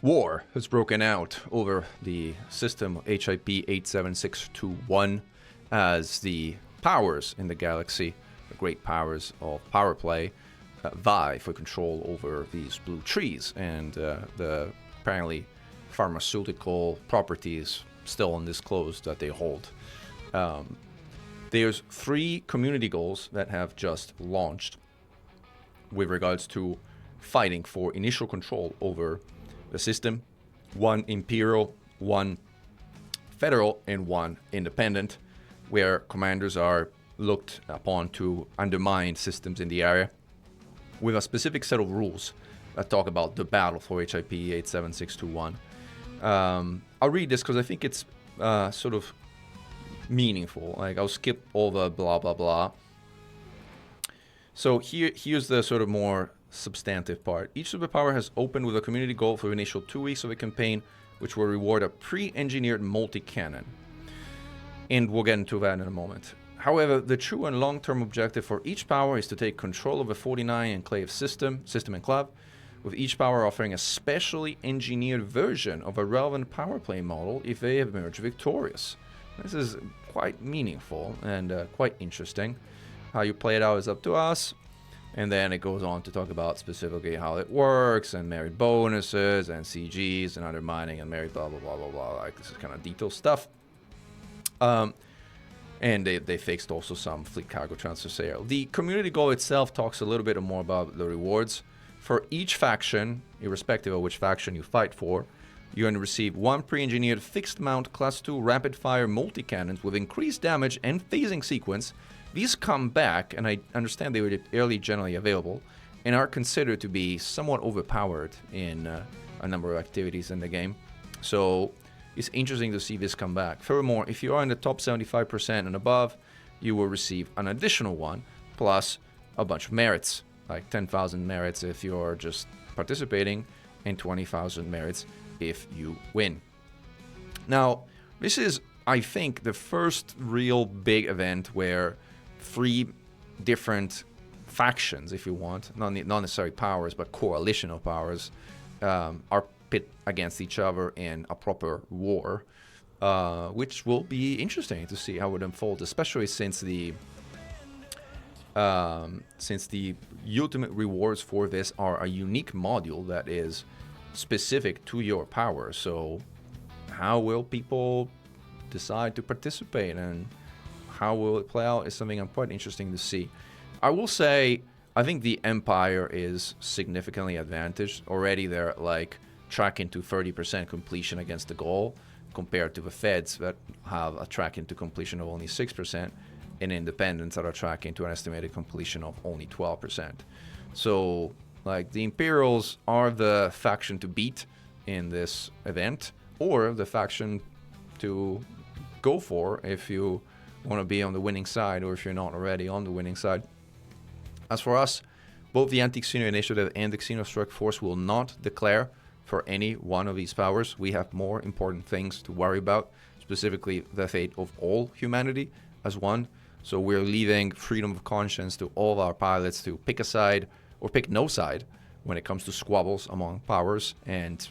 War has broken out over the system HIP 87621 as the powers in the galaxy, the great powers of Powerplay, vie for control over these blue trees and the apparently pharmaceutical properties still undisclosed that they hold. There's 3 community goals that have just launched with regards to fighting for initial control over the system. 1 imperial, 1 federal, and 1 independent, where commanders are looked upon to undermine systems in the area with a specific set of rules that talk about the battle for HIP 87621. I'll read this because I think it's sort of meaningful. Like, I'll skip all the blah blah blah. So here's the sort of more substantive part. Each superpower has opened with a community goal for the initial 2 weeks of the campaign, which will reward a pre-engineered multi-cannon. And we'll get into that in a moment. However, the true and long-term objective for each power is to take control of a 49 enclave system enclave, with each power offering a specially engineered version of a relevant Powerplay model if they have emerged victorious. This is quite meaningful and quite interesting. How you play it out is up to us. And then it goes on to talk about specifically how it works and merit bonuses and CGs and undermining and merit blah, blah, blah, blah, blah. Like, this is kind of detailed stuff. And they fixed also some fleet cargo transfer sale. The community goal itself talks a little bit more about the rewards. For each faction, irrespective of which faction you fight for, you're going to receive 1 pre-engineered fixed mount class 2 rapid fire multi-cannons with increased damage and phasing sequence. These come back, and I understand they were early generally available, and are considered to be somewhat overpowered in a number of activities in the game. So it's interesting to see this come back. Furthermore, if you are in the top 75% and above, you will receive an additional 1, plus a bunch of merits, like 10,000 merits if you're just participating, and 20,000 merits if you win. Now, this is, I think, the first real big event where 3 different factions, if you want, not necessarily powers, but coalition of powers, are pit against each other in a proper war, which will be interesting to see how it unfolds, especially since the ultimate rewards for this are a unique module that is specific to your power. So how will people decide to participate, and how will it play out is something I'm quite interesting to see. I will say, I think the Empire is significantly advantaged. Already they're like tracking to 30% completion against the goal, compared to the Feds that have a tracking to completion of only 6%, and Independents that are tracking to an estimated completion of only 12%. So, like, the Imperials are the faction to beat in this event, or the faction to go for if you want to be on the winning side, or if you're not already on the winning side. As for us, both the Anti-Xeno Initiative and the Xenostrike Force will not declare for any one of these powers. We have more important things to worry about, specifically the fate of all humanity as one. So we're leaving freedom of conscience to all of our pilots to pick a side or pick no side when it comes to squabbles among powers. And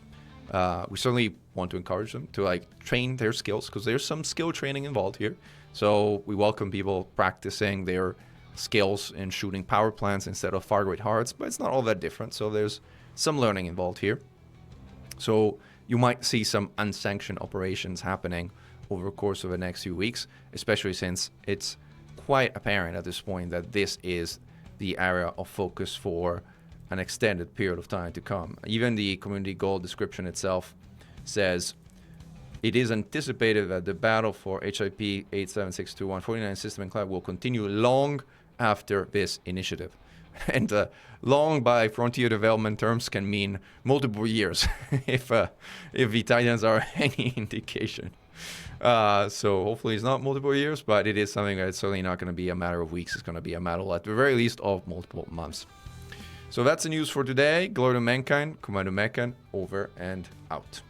we certainly want to encourage them to train their skills, because there's some skill training involved here. So we welcome people practicing their skills in shooting power plants instead of far great hearts, but it's not all that different. So there's some learning involved here. So you might see some unsanctioned operations happening over the course of the next few weeks, especially since it's quite apparent at this point that this is the area of focus for an extended period of time to come. Even the community goal description itself says, it is anticipated that the battle for HIP 87621 49 system enclave will continue long after this initiative. And long by frontier development terms can mean multiple years, if the Titans are any indication. So hopefully it's not multiple years, but it is something that's certainly not going to be a matter of weeks. It's going to be a matter, at the very least, of multiple months. So that's the news for today. Glory to Mankind, Commander Mechan, over and out.